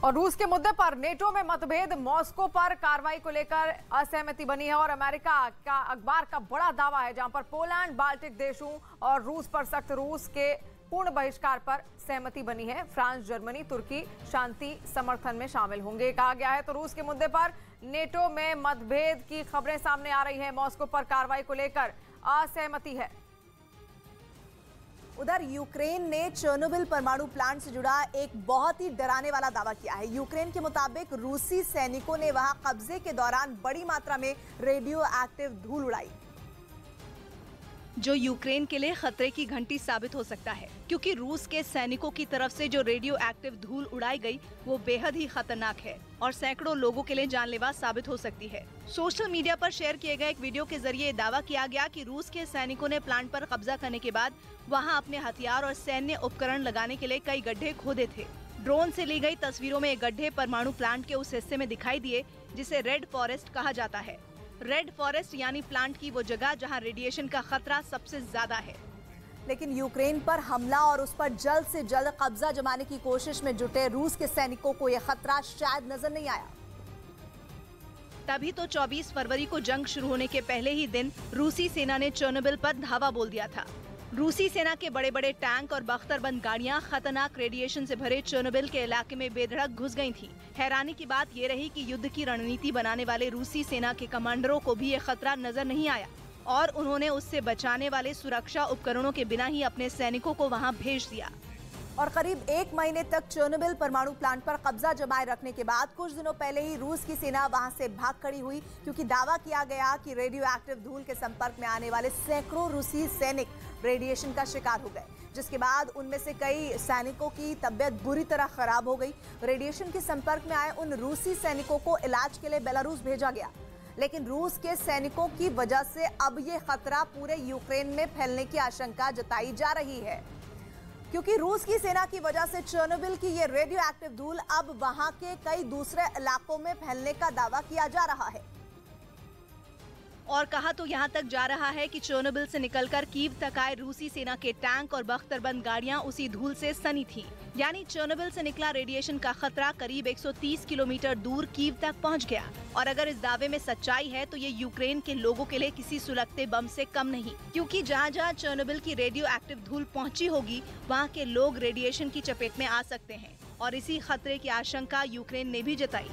और रूस के मुद्दे पर नेटो में मतभेद, मॉस्को पर कार्रवाई को लेकर असहमति बनी है और अमेरिका का अखबार का बड़ा दावा है जहां पर पोलैंड, बाल्टिक देशों और रूस पर सख्त रूस के पूर्ण बहिष्कार पर सहमति बनी है। फ्रांस, जर्मनी, तुर्की शांति समर्थन में शामिल होंगे कहा गया है। तो रूस के मुद्दे पर नेटो में मतभेद की खबरें सामने आ रही है। मॉस्को पर कार्रवाई को लेकर असहमति है। उधर यूक्रेन ने चेर्नोबिल परमाणु प्लांट से जुड़ा एक बहुत ही डराने वाला दावा किया है। यूक्रेन के मुताबिक रूसी सैनिकों ने वहां कब्जे के दौरान बड़ी मात्रा में रेडियो एक्टिव धूल उड़ाई, जो यूक्रेन के लिए खतरे की घंटी साबित हो सकता है, क्योंकि रूस के सैनिकों की तरफ से जो रेडियो एक्टिव धूल उड़ाई गई वो बेहद ही खतरनाक है और सैकड़ों लोगों के लिए जानलेवा साबित हो सकती है। सोशल मीडिया पर शेयर किए गए एक वीडियो के जरिए दावा किया गया कि रूस के सैनिकों ने प्लांट पर कब्जा करने के बाद वहां अपने हथियार और सैन्य उपकरण लगाने के लिए कई गड्ढे खोदे थे। ड्रोन से ली गई तस्वीरों में ये गड्ढे परमाणु प्लांट के उस हिस्से में दिखाई दिए जिसे रेड फॉरेस्ट कहा जाता है। रेड फॉरेस्ट यानी प्लांट की वो जगह जहां रेडिएशन का खतरा सबसे ज्यादा है। लेकिन यूक्रेन पर हमला और उस पर जल्द से जल्द कब्जा जमाने की कोशिश में जुटे रूस के सैनिकों को यह खतरा शायद नजर नहीं आया। तभी तो 24 फरवरी को जंग शुरू होने के पहले ही दिन रूसी सेना ने चेर्नोबिल पर धावा बोल दिया था। रूसी सेना के बड़े बड़े टैंक और बख्तरबंद गाड़ियां खतरनाक रेडिएशन से भरे चेर्नोबिल के इलाके में बेधड़क घुस गई थीं। हैरानी की बात ये रही कि युद्ध की रणनीति बनाने वाले रूसी सेना के कमांडरों को भी ये खतरा नजर नहीं आया और उन्होंने उससे बचाने वाले सुरक्षा उपकरणों के बिना ही अपने सैनिकों को वहां भेज दिया। और करीब 1 महीने तक चेर्नोबिल परमाणु प्लांट पर कब्जा जमाए रखने के बाद कुछ दिनों पहले ही रूस की सेना वहां से भाग खड़ी हुई, क्योंकि दावा किया गया कि रेडियो एक्टिव धूल के संपर्क में आने वाले सैकड़ों रूसी सैनिक रेडिएशन का शिकार हो गए, जिसके बाद उनमें से कई सैनिकों की तबियत बुरी तरह खराब हो गई। रेडिएशन के संपर्क में आए उन रूसी सैनिकों को इलाज के लिए बेलारूस भेजा गया, लेकिन रूस के सैनिकों की वजह से अब ये खतरा पूरे यूक्रेन में फैलने की आशंका जताई जा रही है, क्योंकि रूस की सेना की वजह से चेर्नोबिल की ये रेडियो एक्टिव धूल अब वहां के कई दूसरे इलाकों में फैलने का दावा किया जा रहा है। और कहा तो यहाँ तक जा रहा है कि चेर्नोबिल से निकलकर कीव तक आए रूसी सेना के टैंक और बख्तरबंद गाड़ियां उसी धूल से सनी थीं। यानी चेर्नोबिल से निकला रेडिएशन का खतरा करीब 130 किलोमीटर दूर कीव तक पहुँच गया। और अगर इस दावे में सच्चाई है तो ये यूक्रेन के लोगों के लिए किसी सुलगते बम से कम नहीं, क्योंकि जहाँ जहाँ चेर्नोबिल की रेडियो एक्टिव धूल पहुँची होगी वहाँ के लोग रेडिएशन की चपेट में आ सकते हैं और इसी खतरे की आशंका यूक्रेन ने भी जताई।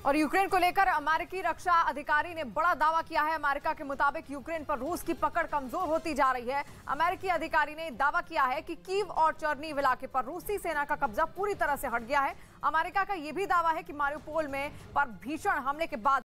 और यूक्रेन को लेकर अमेरिकी रक्षा अधिकारी ने बड़ा दावा किया है। अमेरिका के मुताबिक यूक्रेन पर रूस की पकड़ कमजोर होती जा रही है। अमेरिकी अधिकारी ने दावा किया है कि कीव और चर्नीव इलाके पर रूसी सेना का कब्जा पूरी तरह से हट गया है। अमेरिका का यह भी दावा है कि मारिउपोल में पर भीषण हमले के बाद